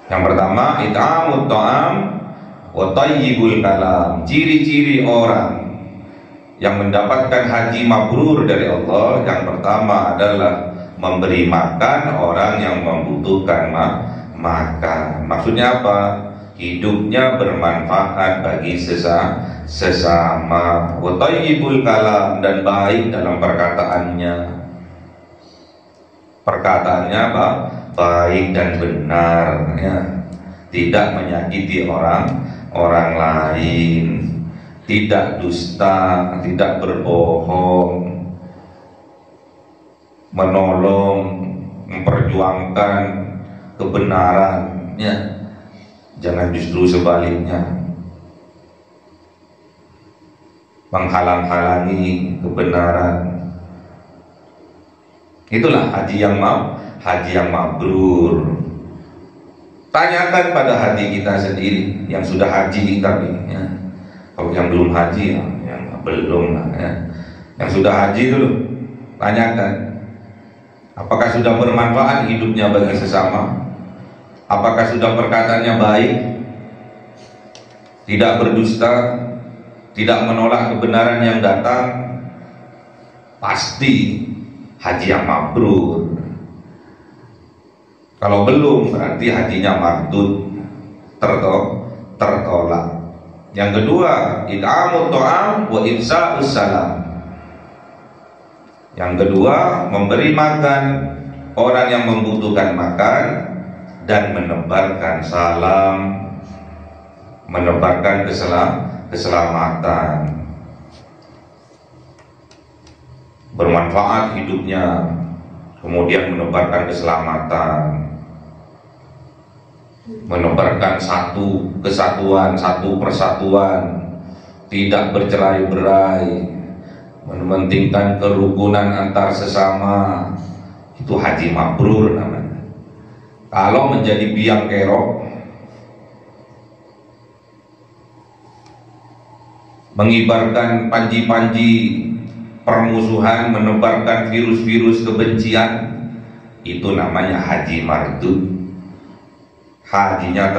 Yang pertama, it'amut ta'am wa thayyibul kalam. Ciri-ciri orang yang mendapatkan haji mabrur dari Allah, yang pertama adalah memberi makan orang yang membutuhkan makan. Maksudnya apa? Hidupnya bermanfaat bagi sesama. Wa thayyibul kalam, dan baik dalam perkataannya. Perkataannya apa? Baik dan benar, ya. Tidak menyakiti orang lain, tidak dusta, tidak berbohong, menolong, memperjuangkan kebenaran, ya. Jangan justru sebaliknya, menghalang-halangi kebenaran. Itulah haji yang mabrur. Tanyakan pada hati kita sendiri yang sudah haji tapi, ya. Kalau yang belum haji, yang belum, ya. Yang sudah haji dulu, tanyakan, apakah sudah bermanfaat hidupnya bagi sesama? Apakah sudah perkataannya baik, tidak berdusta, tidak menolak kebenaran yang datang? Pasti haji yang mabrur. Kalau belum, berarti hajinya mardud, tertolak. Yang kedua, it'amut ta'am wa ifsa'us salam. Yang kedua, memberi makan orang yang membutuhkan makan dan menebarkan salam, menebarkan keselamatan. Bermanfaat hidupnya, kemudian menebarkan keselamatan, menebarkan satu kesatuan, satu persatuan, tidak bercerai-berai, mementingkan kerukunan antar sesama. Itu haji mabrur namanya. Kalau menjadi biang kerok, mengibarkan panji-panji permusuhan, menebarkan virus-virus kebencian, itu namanya haji mardud. Hajinya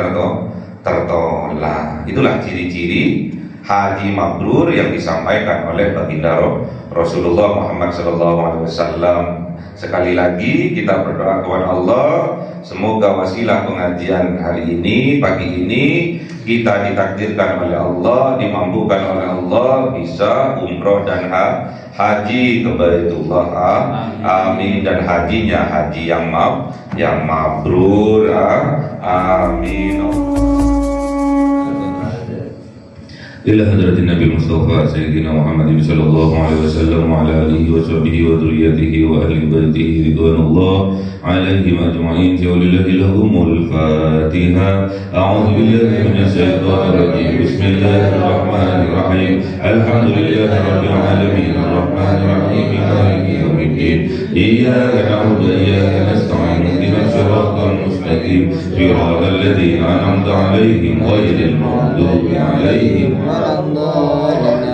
tertolak. Itulah ciri-ciri haji mabrur yang disampaikan oleh baginda Rasulullah Muhammad SAW. Sekali lagi kita berdoa kepada Allah, semoga wasilah pengajian hari ini, pagi ini, kita ditakdirkan oleh Allah, dimampukan oleh Allah bisa umroh dan haji ke Baitullah. Amin. Dan hajinya haji yang mabrur. Amin. إلى حضرة النبي المصطفى سيدنا محمد صلى الله عليه وسلم وعلى آله وصحبه وذريته وأهل بيته رضوان الله عليهم أجمعين. ولله لهم الفاتحة. أعوذ بالله من الشيطان الرجيم. بسم الله الرحمن الرحيم. الحمد لله رب العالمين الرحمن الرحيم مالك يوم الدين. إياك نعبد وإياك نستعين اهدنا الصراط المستقيم صراط الذين أنعمت عليهم غير المغضوب عليهم.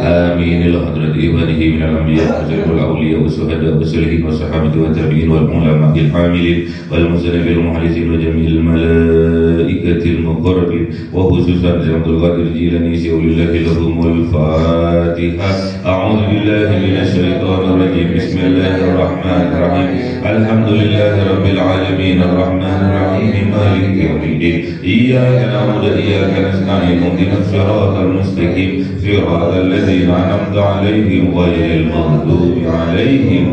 آمين. إلى حضرة إخوانه من الأنبياء والأولياء والشهداء والصالحين والصحابة والتابعين والعلماء الحاملين والمسلمين المخلصين وجميع الملائكة المقربين وخصوصا عبد القادر الجيلاني ولله لهم الفاتحة. أعوذ بالله من الشيطان الرجيم. بسم الله الرحمن الرحيم. الحمد لله رب العالمين الرحمن الرحيم مالك يوم الدين. إياك نعبد وإياك نستعين اهدنا الصراط المستقيم صراط الذين أنعمت عليهم غير المغضوب عليهم.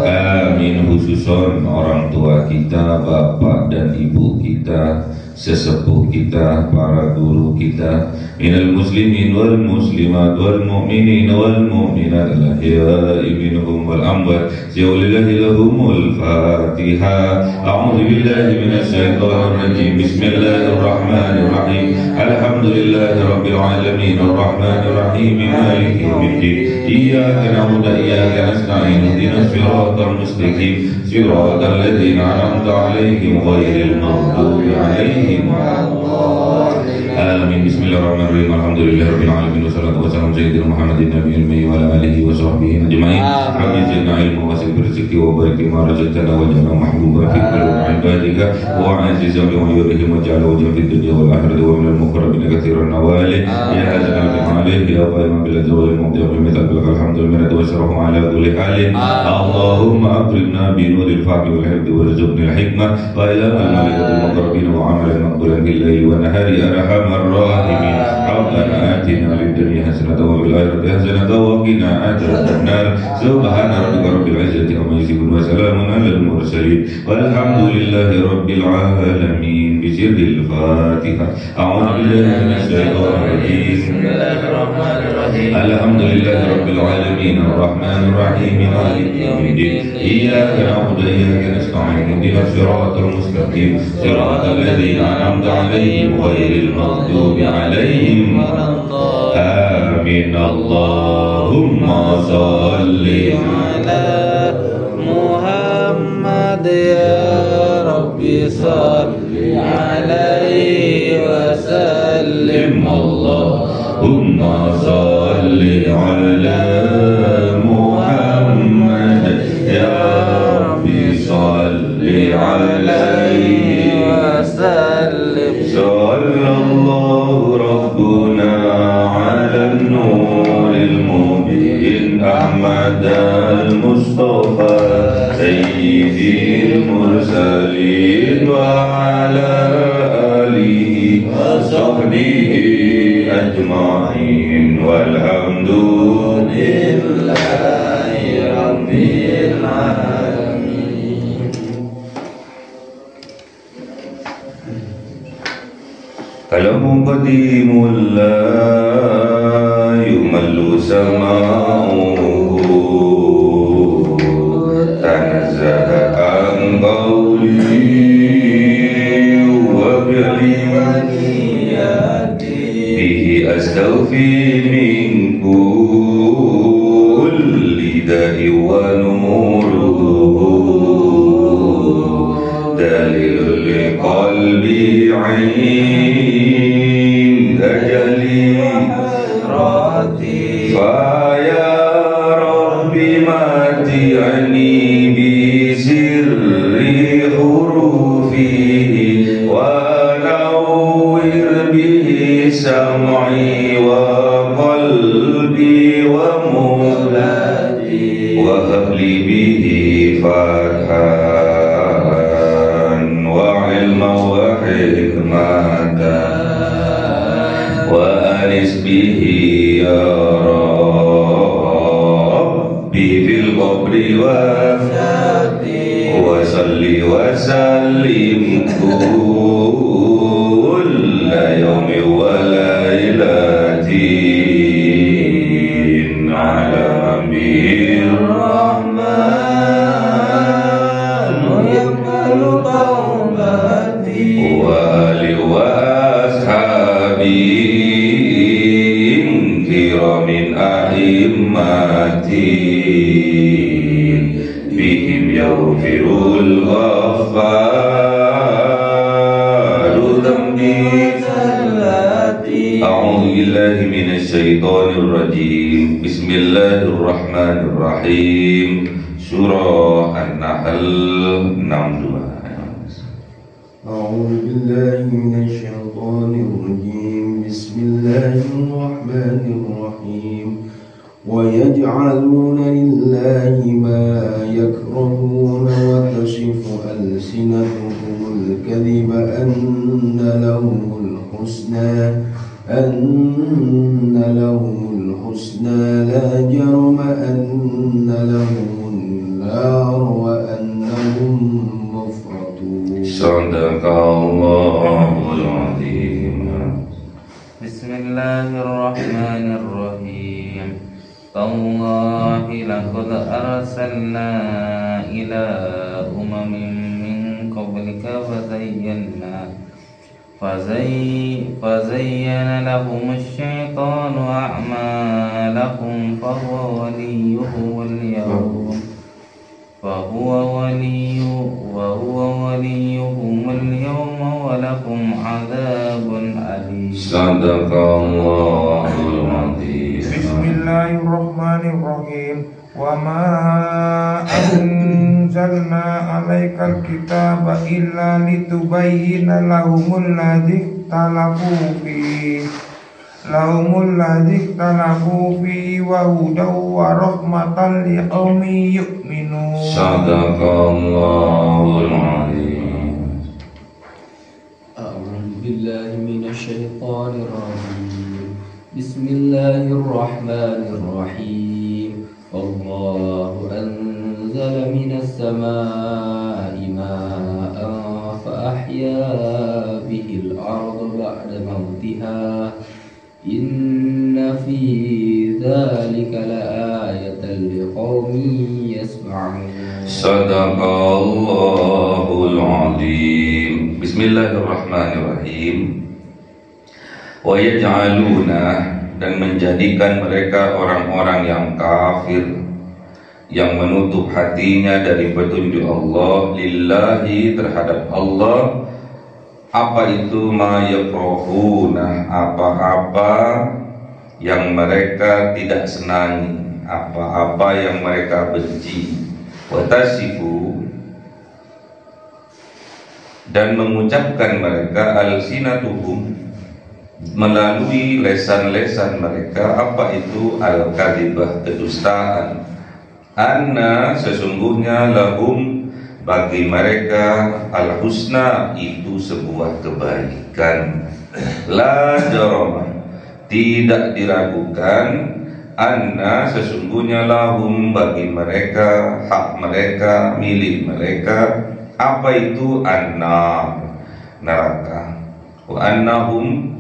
Amin. Khususon orang tua kita, bapak dan ibu kita, sesepuh kita, para guru kita, minal muslimin wal muslimat wal mu'minin wal mu'minat al-ahya'i minhum wal amwat. Lillahi lahumul Fatihah. A'udzu billahi minasy syaithanir rajim. Bismillahirrahmanirrahim. Alhamdulillahi rabbil alamin arrahmanir rahim maliki yaumiddin. Iyyaka na'budu wa iyyaka nasta'in ihdinas siratal mustaqim siratal ladzina an'amta 'alaihim ghairil maghdubi 'alaihim waladdallin. Amin. Bismillahirrahmanirrahim. Bismillahirrahmanirrahim. Alhamdulillahirabbil alamin wassalatu wassalamu ala sayyidina Muhammadin nabiyil ummi wa ala alihi wa sahbihi ajma'in. Rabbi zidna ilma wa zid rizqi wa barik ma razaqtana wa ja'alna mahbuban fi qulubi ibadika wa azizan bi ghayrihi wa ja'ala wajhan fid dunya wal akhirati wa minal muqarrabin katsiran nawali ya hazana bi alihi ya qayyiman bil zawali mu'tiya bil mithal bil alhamdulillah wa sarahu ala kulli halin. Allahumma akrimna bi nuril fahmi wal hifdhi warzuqna al hikmah wa ila al malaikatil muqarrabin wa amalan maqbulan bil laili wa nahari arhamar rahimin. Rabbana atina fid dunya hasanatan wa fil akhirati hasanatan wa qina adzabannar. Subhana rabbika rabbil izzati amma yasifun wa salamun alal mursalin walhamdulillahi rabbil alamin. Bisirril Fatihah. A'udzu billahi minasy syaithanir rajim. Bismillahirrahmanirrahim. Alhamdulillahi rabbil alamin arrahmanir rahim maliki yaumiddin. Iyyaka na'budu wa iyyaka nasta'in. Ihdinas siratal mustaqim. Siratal ladzina an'amta 'alaihim ghairil maghdubi 'alaihim waladdallin. Amin. Allahumma shalli ala Muhammad ya Rabbi salli alaihi wa sallim. Allahumma salli ala Muhammad ya Rabbi salli alaihi wa sallim. Sallallahu rabbuna ala nuril mubin Ahmad al-Mustafa sayyidil mursalin wa ala alihi wa sahbihi ajma'in walhamdulillahi rabbil alamin. Kalamu qadimul la yumallu sama'uhu tanazzaha an qawli wa bi'limaniyati bihi astaghfi min kulli da'i wa nuruhu dalilul qalbi 'inda jali rati fa ya rabbi mati'ani bi sirri hurufihi wa nawwir bihi sam'i wa qalbi wa mulati wa habli bihi fathan wa ilma wa hikmatan wa anis bihi ya Rabbi fil qabri wa salli wa sallim kulla yawmi wa laylatin ala nabiyir rahman yaqbalu tawbati wa ali wa ashabi kiramin a'immatin bihim yaghfirul ghafaru dhanbi sallati. A'udzu billahi minasy syaithanir rajim. Bismillahirrahmanirrahim. Surah An-Nahl 62. أعوذ بالله من الشيطان الرجيم. بسم الله الرحمن الرحيم. ويجعلون لله ما يكرهون وتصف ألسنتهم الكذب أن لهم الحسنى لا جرم أن لهم النار وأنهم مفرطون. صدق الله العظيم. بسم الله الرحمن الرحيم. تالله لقد أرسلنا إلى أمم من قبلك فزين لهم الشيطان أعمالهم فهو وليهم اليوم ولكم عذاب أليم. صدق الله العظيم. بسم الله الرحمن الرحيم. وما أنزلنا عليك الكتاب إلا لتبين لهم الذي اختلفوا فيه وهدى ورحمة لقوم يؤمنون. صدق الله العظيم. أعوذ بالله من الشيطان الرجيم. بسم الله الرحمن الرحيم. الله أنزل من السماء ماء فأحيا به الأرض بعد موتها إن في ذلك لآية لقوم يسمعون. صدق الله العظيم. بسم الله الرحمن الرحيم. وَيَجْعَلُونَ, dan menjadikan mereka orang-orang yang kafir, yang menutup hatinya dari petunjuk Allah, lillahi, terhadap Allah. Apa itu ma yakrahuna, apa-apa yang mereka tidak senangi, apa-apa yang mereka benci. Wa tasifu, dan mengucapkan mereka alsinatuhum, melalui lesan-lesan mereka, apa itu al-kadhibah, kedustaan. Anna, sesungguhnya, lahum, bagi mereka, al-husna, itu sebuah kebaikan. La jarama, tidak diragukan, anna, sesungguhnya, lahum, bagi mereka, hak mereka, milik mereka, apa itu anna, neraka. Wa annahum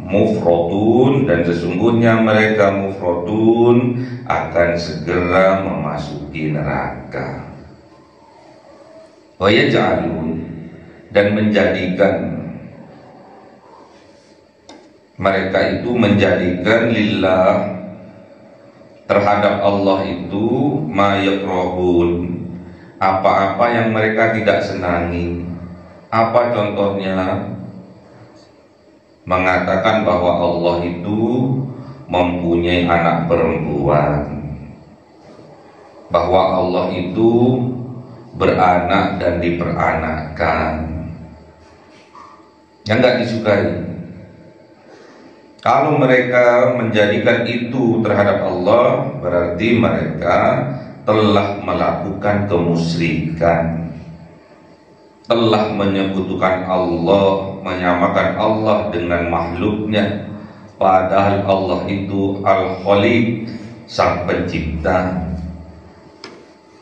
mufradun, dan sesungguhnya mereka mufradun, akan segera memasuki neraka. Wa yaj'alun, dan menjadikan mereka itu, menjadikan lillah, terhadap Allah itu, ma yakrahun, apa-apa yang mereka tidak senangi. Apa contohnya? Mengatakan bahwa Allah itu mempunyai anak perempuan, bahwa Allah itu beranak dan diperanakkan, yang nggak disukai. Kalau mereka menjadikan itu terhadap Allah, berarti mereka telah melakukan kemusyrikan, telah menyekutukan Allah, menyamakan Allah dengan makhluknya, padahal Allah itu Al-Khaliq, sang pencipta.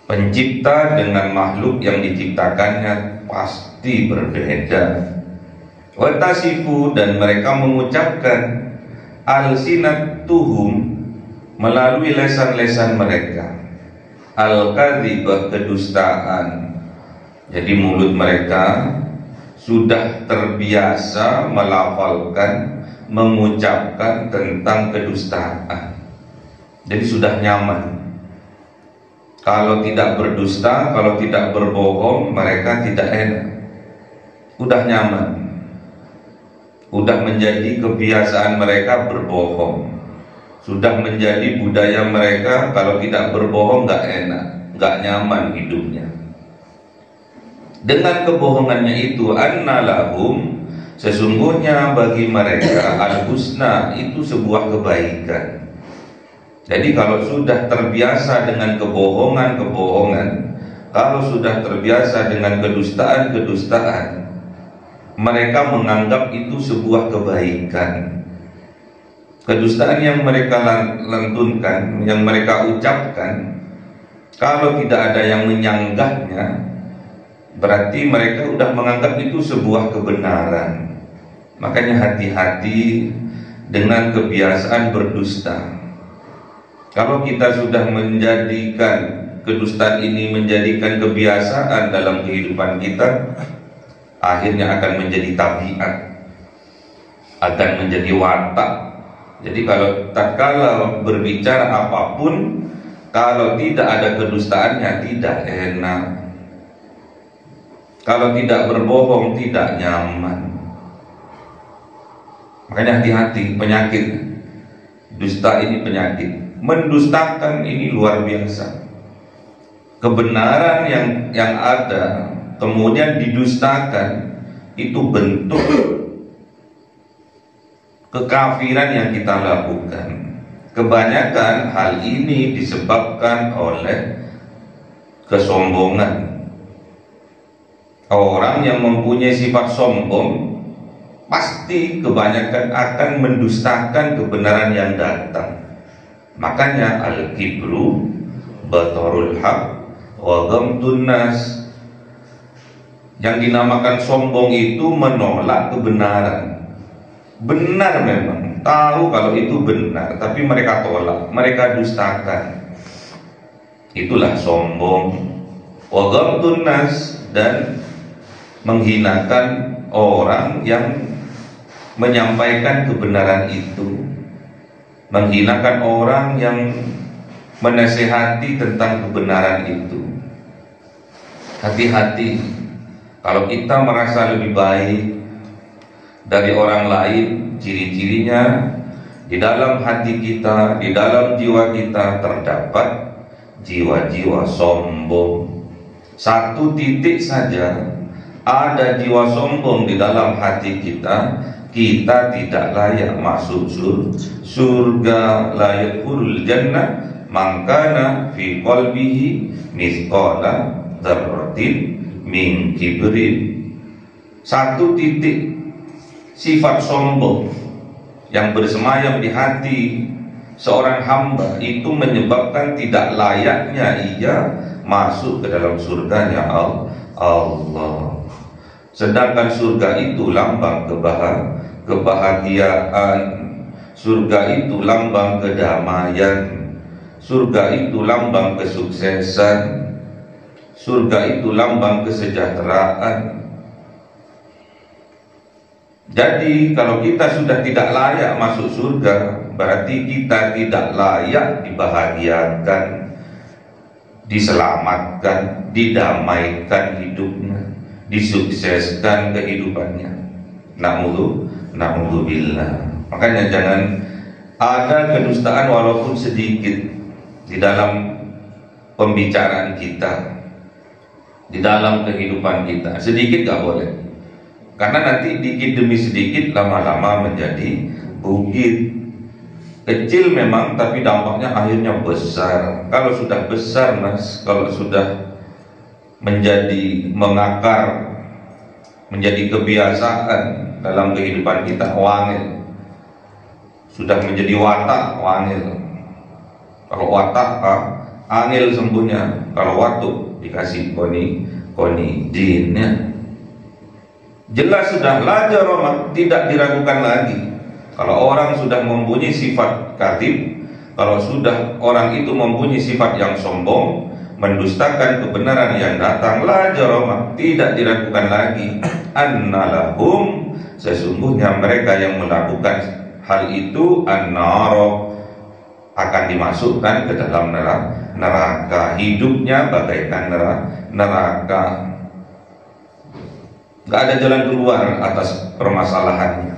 Pencipta dengan makhluk yang diciptakannya pasti berbeda. Wa tasifu, dan mereka mengucapkan alsinatuhum, melalui lesan-lesan mereka, al-kadzibah, kedustaan. Jadi mulut mereka sudah terbiasa melafalkan, mengucapkan tentang kedustaan. Jadi sudah nyaman. Kalau tidak berdusta, kalau tidak berbohong, mereka tidak enak. Udah nyaman. Udah menjadi kebiasaan mereka berbohong. Sudah menjadi budaya mereka, kalau tidak berbohong gak enak, gak nyaman hidupnya. Dengan kebohongannya itu, anna lahum, sesungguhnya bagi mereka, al-husna, itu sebuah kebaikan. Jadi kalau sudah terbiasa dengan kebohongan-kebohongan, kalau sudah terbiasa dengan kedustaan-kedustaan, mereka menganggap itu sebuah kebaikan. Kedustaan yang mereka lantunkan, yang mereka ucapkan, kalau tidak ada yang menyanggahnya, berarti mereka sudah menganggap itu sebuah kebenaran. Makanya hati-hati dengan kebiasaan berdusta. Kalau kita sudah menjadikan kedustaan ini menjadikan kebiasaan dalam kehidupan kita, akhirnya akan menjadi tabiat, akan menjadi watak. Jadi kalau tatkala berbicara apapun, kalau tidak ada kedustaannya tidak enak. Kalau tidak berbohong tidak nyaman. Makanya hati-hati, penyakit dusta ini penyakit. Mendustakan ini luar biasa. Kebenaran yang ada kemudian didustakan, itu bentuk kekafiran yang kita lakukan. Kebanyakan hal ini disebabkan oleh kesombongan. Orang yang mempunyai sifat sombong pasti kebanyakan akan mendustakan kebenaran yang datang. Makanya al-kibru batarul haq wa ghamtun nas. Yang dinamakan sombong itu menolak kebenaran. Benar memang, tahu kalau itu benar, tapi mereka tolak, mereka dustakan. Itulah sombong. Wa ghamtun nas, dan menghinakan orang yang menyampaikan kebenaran itu, menghinakan orang yang menasihati tentang kebenaran itu. Hati-hati, kalau kita merasa lebih baik dari orang lain, ciri-cirinya di dalam hati kita, di dalam jiwa kita terdapat jiwa-jiwa sombong. Satu titik saja ada jiwa sombong di dalam hati kita, kita tidak layak masuk surga. La yadkhulul jannah man kana fi qalbihi mithqala dzarratin min kibrin. Satu titik sifat sombong yang bersemayam di hati seorang hamba itu menyebabkan tidak layaknya ia masuk ke dalam surganya Allah. Sedangkan surga itu lambang kebahagiaan, surga itu lambang kedamaian, surga itu lambang kesuksesan, surga itu lambang kesejahteraan. Jadi kalau kita sudah tidak layak masuk surga, berarti kita tidak layak dibahagiakan, diselamatkan, didamaikan hidupnya, disukseskan kehidupannya. Na'udzubillah. Makanya jangan ada kedustaan walaupun sedikit di dalam pembicaraan kita, di dalam kehidupan kita. Sedikit gak boleh, karena nanti dikit demi sedikit lama-lama menjadi bukit. Kecil memang, tapi dampaknya akhirnya besar. Kalau sudah besar mas, kalau sudah menjadi mengakar, menjadi kebiasaan dalam kehidupan kita, wangil. Sudah menjadi watak, wangil. Kalau watak, angil sembuhnya. Kalau watuk dikasih koni jinnya. Jelas sudah la jarama, tidak diragukan lagi. Kalau orang sudah mempunyai sifat kadhib, kalau sudah orang itu mempunyai sifat yang sombong, mendustakan kebenaran yang datang, la jarama, tidak diragukan lagi, annalahum, sesungguhnya mereka yang melakukan hal itu, an-naro, akan dimasukkan ke dalam neraka. Hidupnya bagaikan neraka. Gak ada jalan keluar atas permasalahannya.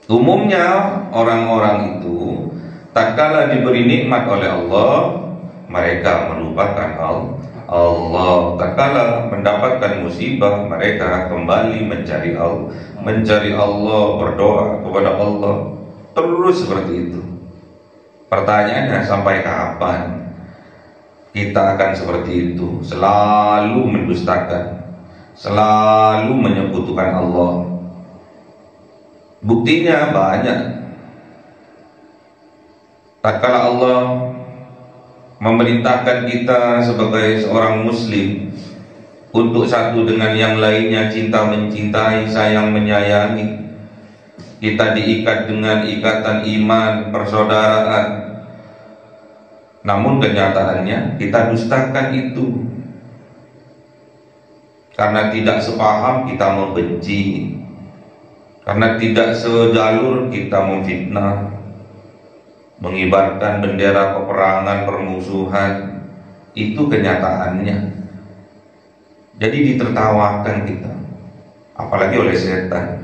Umumnya orang-orang itu tatkala diberi nikmat oleh Allah, mereka melupakan Allah. Tatkala mendapatkan musibah, mereka kembali mencari Allah, berdoa kepada Allah. Terus seperti itu. Pertanyaannya, sampai kapan kita akan seperti itu? Selalu mendustakan, selalu menyekutukan Allah. Buktinya banyak. Tatkala Allah memerintahkan kita sebagai seorang muslim untuk satu dengan yang lainnya cinta mencintai, sayang menyayangi, kita diikat dengan ikatan iman, persaudaraan. Namun kenyataannya kita dustakan itu. Karena tidak sepaham kita membenci, karena tidak sejalur kita memfitnah, mengibarkan bendera peperangan, permusuhan. Itu kenyataannya. Jadi ditertawakan kita, apalagi oleh setan.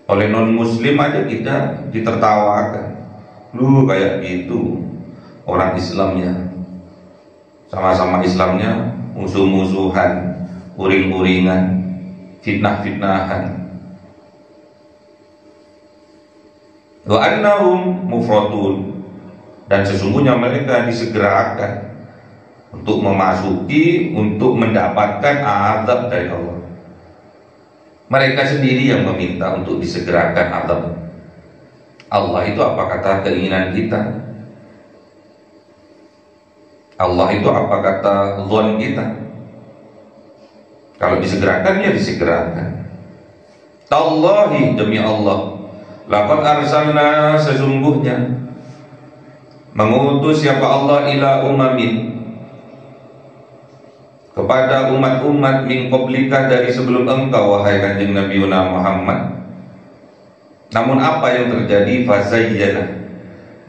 Oleh non muslim aja kita ditertawakan. Lu kayak gitu orang Islamnya, sama-sama Islamnya musuh-musuhan, uring-uringan, fitnah-fitnahan. Wa annahum mufradun, dan sesungguhnya mereka disegerakan untuk memasuki, untuk mendapatkan azab dari Allah. Mereka sendiri yang meminta untuk disegerakan azab. Allah itu apa kata keinginan kita? Allah itu apa kata zon kita? Kalau disegerakan ya disegerakan. Tallahi, demi Allah, laqad arsalna, sesungguhnya mengutus siapa Allah ila umamin, kepada umat-umat min qablika, dari sebelum engkau wahai kanjeng Nabi Muhammad. Namun apa yang terjadi? Fazayyana,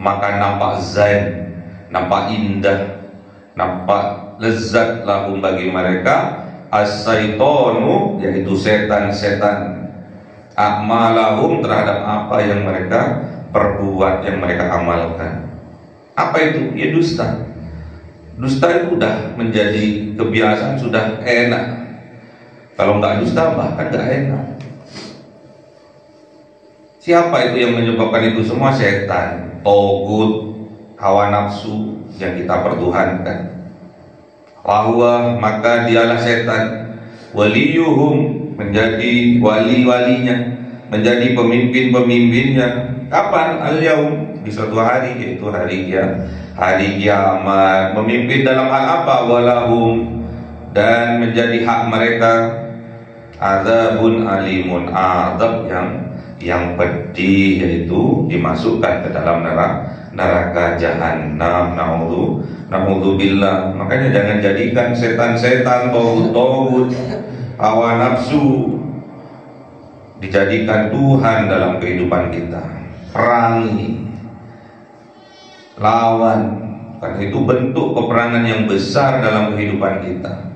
maka nampak zain, nampak indah, nampak lezat lahum bagi mereka, as-syaitonu, yaitu setan-setan, a'malahum, terhadap apa yang mereka perbuat, yang mereka amalkan. Apa itu? Ya dusta. Dusta itu sudah menjadi kebiasaan, sudah enak. Kalau nggak dusta bahkan nggak enak. Siapa itu yang menyebabkan itu semua? Setan, togut, hawa nafsu yang kita pertuhankan. Bahwa maka dialah setan, waliyuhum, menjadi wali-walinya, menjadi pemimpin-pemimpinnya. Kapan? Al-yaum, di suatu hari, yaitu hari kiamat. Memimpin dalam hal apa? Walahum, dan menjadi hak mereka azabun alimun, azab yang pedih, yaitu dimasukkan ke dalam neraka jahanam. Naudzubillah. Makanya jangan jadikan setan-setan, togut, hawa nafsu dijadikan Tuhan dalam kehidupan kita. Perangi, lawan, karena itu bentuk peperangan yang besar dalam kehidupan kita.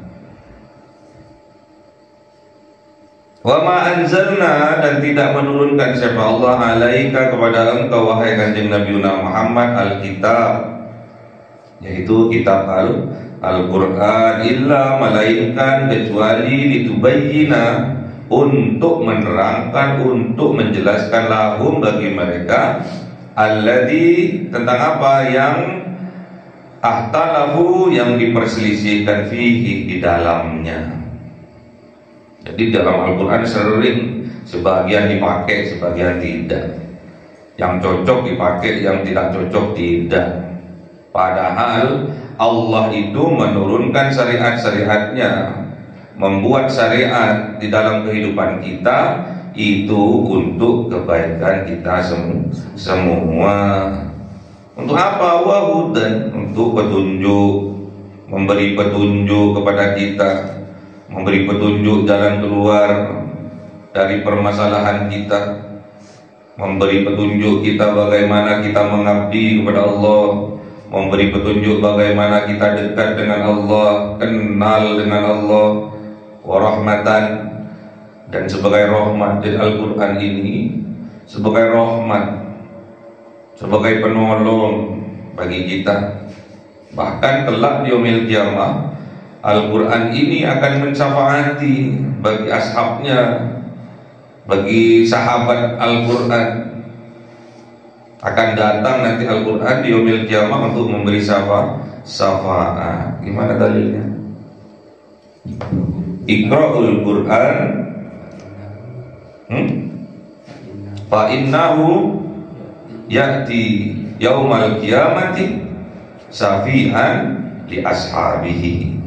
Wa ma anzalna, dan tidak menurunkan siapa Allah alaika, kepada engkau wahai kanjeng Nabi Muhammad, al-kitab, yaitu kitab Al-Quran, illa, melainkan, kecuali litubayyina, untuk menerangkan, untuk menjelaskan, lahum, bagi mereka, alladzi, tentang apa yang ahtalahu, yang diperselisihkan, fihi, di dalamnya. Jadi dalam Al-Quran sering sebagian dipakai, sebagian tidak. Yang cocok dipakai, yang tidak cocok tidak. Padahal Allah itu menurunkan syariat-syariatnya, membuat syariat di dalam kehidupan kita itu untuk kebaikan kita semua. Untuk apa? Wahudan, untuk petunjuk, memberi petunjuk kepada kita, memberi petunjuk jalan keluar dari permasalahan kita, memberi petunjuk kita bagaimana kita mengabdi kepada Allah, memberi petunjuk bagaimana kita dekat dengan Allah, kenal dengan Allah, warahmatan, dan sebagai rahmat. Dan Al-Quran ini sebagai rahmat, sebagai penolong bagi kita. Bahkan kelak di yaumil qiyamah, Al-Quran ini akan mensyafaati bagi ashabnya, bagi sahabat Al-Quran. Akan datang nanti Al-Quran di yaumil qiyamah untuk memberi syafaat. Gimana dalilnya? Iqra'ul Quran fa innahu ya'ti yaumal qiyamati syafi'an li ashabihi.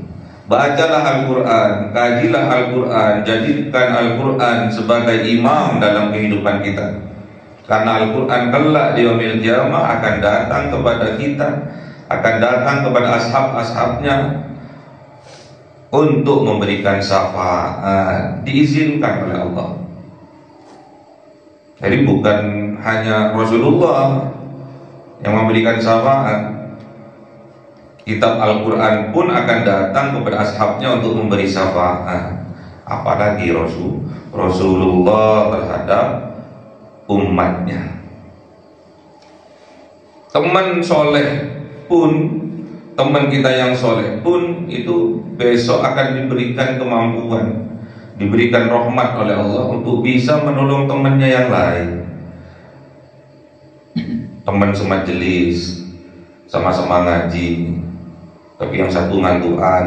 Bacalah Al-Quran, kajilah Al-Quran, jadikan Al-Quran sebagai imam dalam kehidupan kita. Karena Al-Quran kelak di yaumil qiyamah akan datang kepada kita, akan datang kepada ashab-ashabnya untuk memberikan syafaat, diizinkan oleh Allah. Jadi bukan hanya Rasulullah yang memberikan syafaat, kitab Al-Quran pun akan datang kepada ashabnya untuk memberi syafaat. Apalagi Rasulullah terhadap umatnya. Teman soleh pun, teman kita yang soleh pun itu besok akan diberikan kemampuan, diberikan rahmat oleh Allah untuk bisa menolong temannya yang lain. Teman semajelis, sama-sama ngaji, tapi yang satu ngantuan,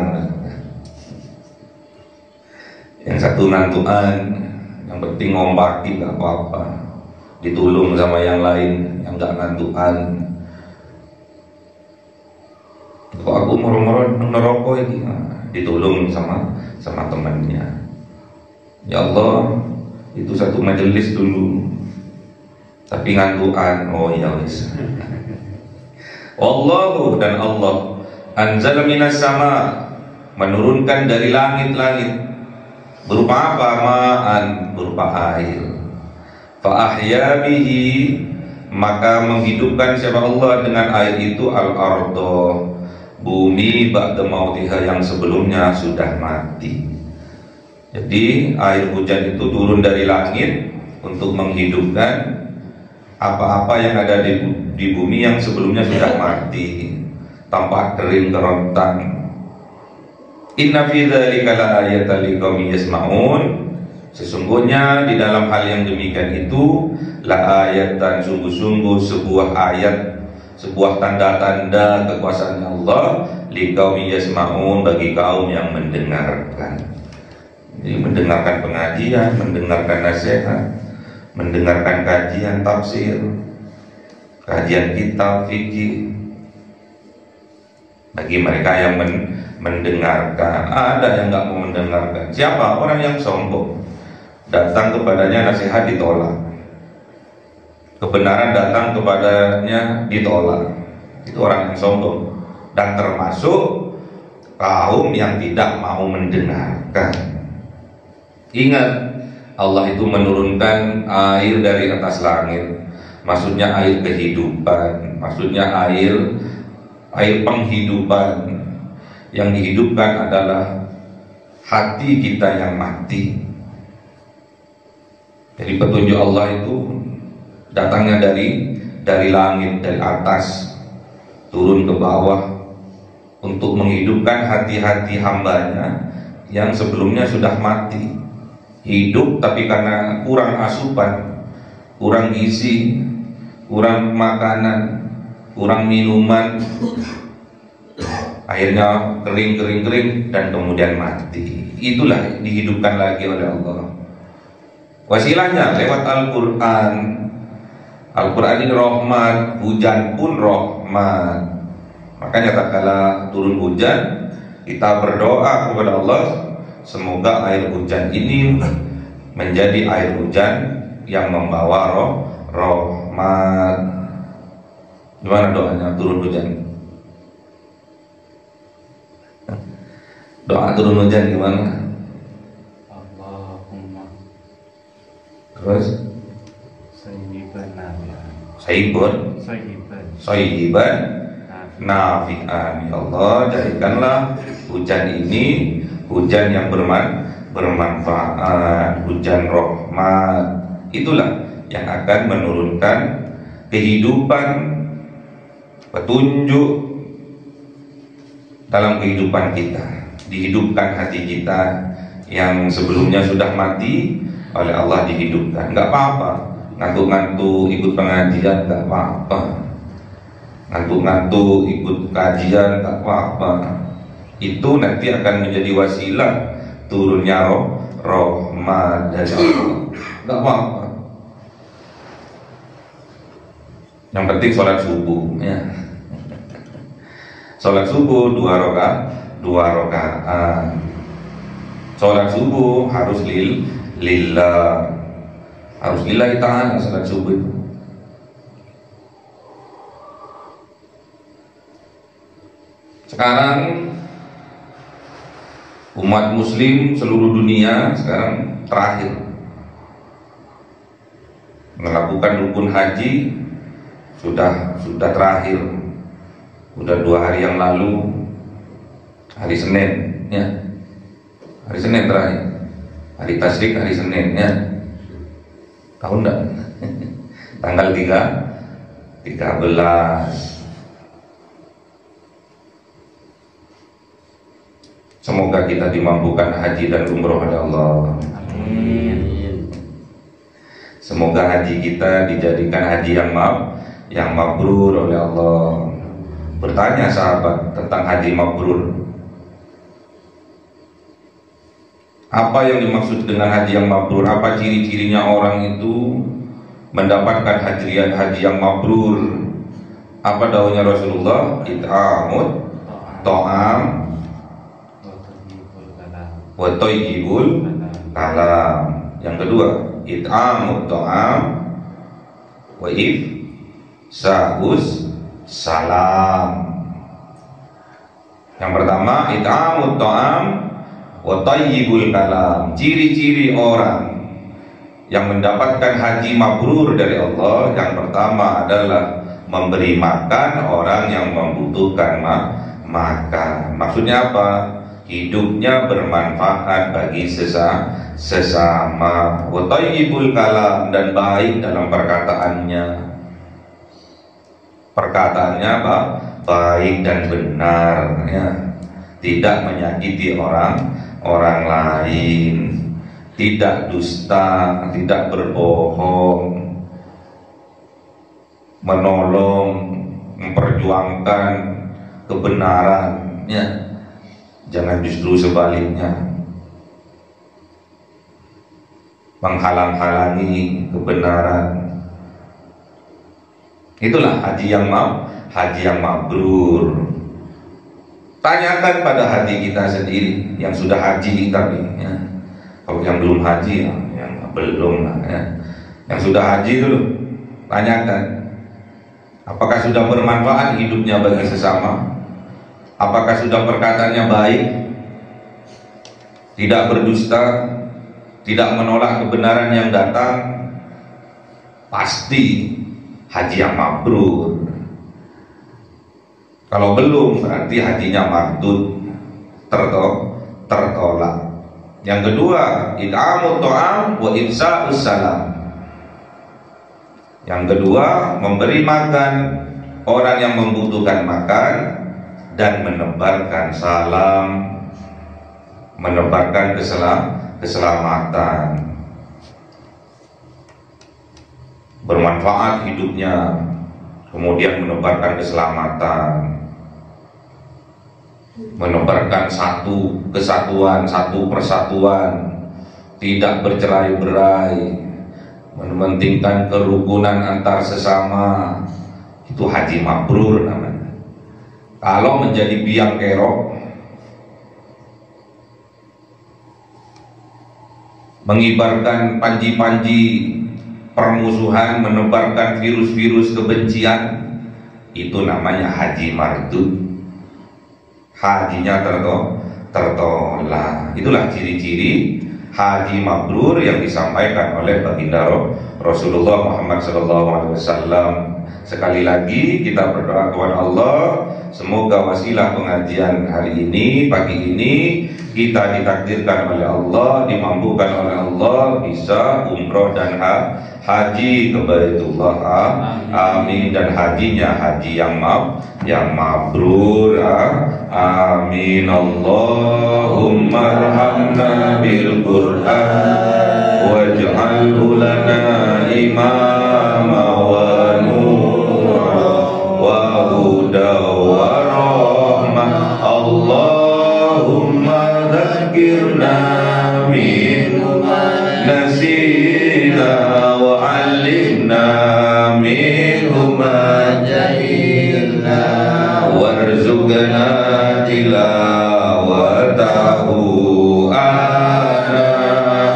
yang penting ngompakin gak apa-apa, ditulung sama yang lain yang gak ngantuan. Kok aku moro-moro neroko ini, ditolong sama temannya. Ya Allah, itu satu majelis dulu, tapi ngantuan. Oh ya wis. Wallahu, dan Allah anzala minas sama, menurunkan dari langit-langit. Berupa apa? Ma'an, berupa air. Fa ahya bihi, maka menghidupkan siapa Allah dengan air itu al-ardo, bumi ba'da mautiha, yang sebelumnya sudah mati. Jadi air hujan itu turun dari langit untuk menghidupkan apa-apa yang ada di bumi yang sebelumnya sudah mati, tampak kering kerontang. Inna fi dzalika laayatan liqaumin yasma'un, sesungguhnya di dalam hal yang demikian itu laayatan, sungguh-sungguh sebuah ayat, sebuah tanda-tanda kekuasaan Allah, liqaumin yasma'un, bagi kaum yang mendengarkan. Jadi mendengarkan pengajian, mendengarkan nasihat, mendengarkan kajian tafsir, kajian kitab fikih. Bagi mereka yang mendengarkan, ada yang nggak mau mendengarkan. Siapa? Orang yang sombong. Datang kepadanya nasihat ditolak, kebenaran datang kepadanya ditolak. Itu orang yang sombong, dan termasuk kaum yang tidak mau mendengarkan. Ingat, Allah itu menurunkan air dari atas langit, maksudnya air kehidupan, maksudnya air penghidupan. Yang dihidupkan adalah hati kita yang mati. Jadi petunjuk Allah itu datangnya dari langit, dari atas, turun ke bawah untuk menghidupkan hati-hati hambanya yang sebelumnya sudah mati. Hidup tapi karena kurang asupan, kurang gizi, kurang makanan, kurang minuman, akhirnya kering dan kemudian mati. Itulah dihidupkan lagi oleh Allah. Wasilahnya lewat Al-Quran. Al-Quran ini rahmat, hujan pun rahmat. Makanya tak kala turun hujan, kita berdoa kepada Allah, semoga air hujan ini menjadi air hujan yang membawa rahmat. Gimana doanya turun hujan? Doa turun hujan gimana? Allahumma Terus sayyiban nafi'an. Ya Allah, jadikanlah hujan ini hujan yang bermanfaat, hujan rahmat. Itulah yang akan menurunkan kehidupan, petunjuk dalam kehidupan kita. Dihidupkan hati kita yang sebelumnya sudah mati oleh Allah, dihidupkan. Enggak apa-apa ngantuk-ngantuk ikut pengajian, enggak apa-apa. Ngantuk-ngantuk ikut kajian, enggak apa-apa. Itu nanti akan menjadi wasilah turunnya rahmat dari Allah. Enggak apa-apa. Yang penting sholat subuh, ya. Sholat subuh 2 rakaat. Sholat subuh harus lillah, harus lillahi ta'ala sholat subuh itu. Sekarang umat muslim seluruh dunia sekarang terakhir melakukan rukun haji, sudah terakhir, udah 2 hari yang lalu, hari Senin, ya, hari Senin terakhir, hari Tasyrik hari Senin, ya. Tahu enggak? Tanggal 13. Semoga kita dimampukan haji dan umroh oleh Allah. Amin. Semoga haji kita dijadikan haji yang mabrur oleh Allah. Bertanya sahabat tentang haji mabrur. Apa yang dimaksud dengan haji yang mabrur? Apa ciri-cirinya orang itu mendapatkan haji yang mabrur? Apa dawuhnya Rasulullah? It'amut ta'am wa thayyibul kalam. Yang kedua, it'amut ta'am wa ifsa'us salam. Yang pertama, it'amut ta'am wa thayyibul kalam. Ciri-ciri orang yang mendapatkan haji mabrur dari Allah, yang pertama adalah memberi makan orang yang membutuhkan makan. Maksudnya apa? Hidupnya bermanfaat bagi sesama. Wa thayyibul kalam, dan baik dalam perkataannya. Perkataannya apa? Baik dan benar, ya. Tidak menyakiti orang lain, tidak dusta, tidak berbohong, menolong, memperjuangkan kebenaran, ya. Jangan justru sebaliknya, menghalang-halangi kebenaran. Itulah haji yang mabrur. Tanyakan pada hati kita sendiri yang sudah haji tapi, ya. Kalau yang belum haji, yang belum, ya. Yang sudah haji dulu, tanyakan, apakah sudah bermanfaat hidupnya bagi sesama? Apakah sudah perkataannya baik, tidak berdusta, tidak menolak kebenaran yang datang? Pasti haji yang mabrur. Kalau belum, berarti hajinya mardud, tertolak. Yang kedua, it'amut ta'am wa ifsa'us salam. Yang kedua, memberi makan orang yang membutuhkan makan dan menebarkan salam, menebarkan keselamatan. Bermanfaat hidupnya, kemudian menebarkan keselamatan, menebarkan satu kesatuan, satu persatuan, tidak bercerai-berai, mementingkan kerukunan antar sesama. Itu haji mabrur namanya. Kalau menjadi biang kerok, mengibarkan panji-panji permusuhan, menebarkan virus-virus kebencian, itu namanya haji mardud. Hajinya tertolak. Itulah ciri-ciri haji mabrur yang disampaikan oleh baginda Rasulullah Muhammad SAW. Sekali lagi kita berdoa kepada Allah, semoga wasilah pengajian hari ini, pagi ini, kita ditakdirkan oleh Allah, dimampukan oleh Allah bisa umroh dan haji ke Baitullah. Amin. Dan hajinya haji yang mabrur. Amin. Allahumma arhamna bil Qur'an waj'alhu lana imama wa nura wa huda wa rahmah. Allahumma dzakirna minhu ma nasina wa 'allimna minhu ma jahilna warzuqna tilawatahu ana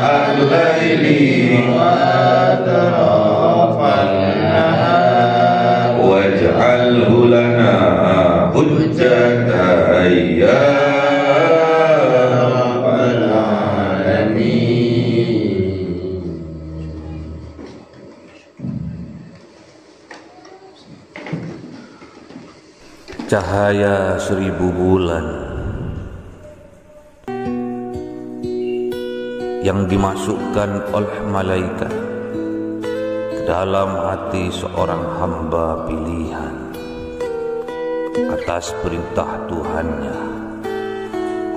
al-laili wa atrafan nahar waj'alhu lana hujjatan ya rabbal alamin. Cahaya 1000 bulan yang dimasukkan oleh malaikat dalam hati seorang hamba pilihan. Atas perintah Tuhannya,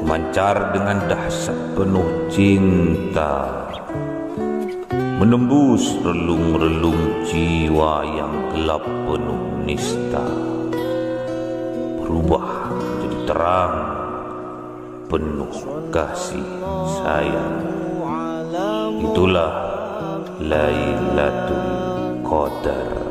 memancar dengan dahsyat penuh cinta, menembus relung-relung jiwa yang gelap penuh nista, berubah menjadi terang penuh kasih sayang. Itulah Lailatul Qadar.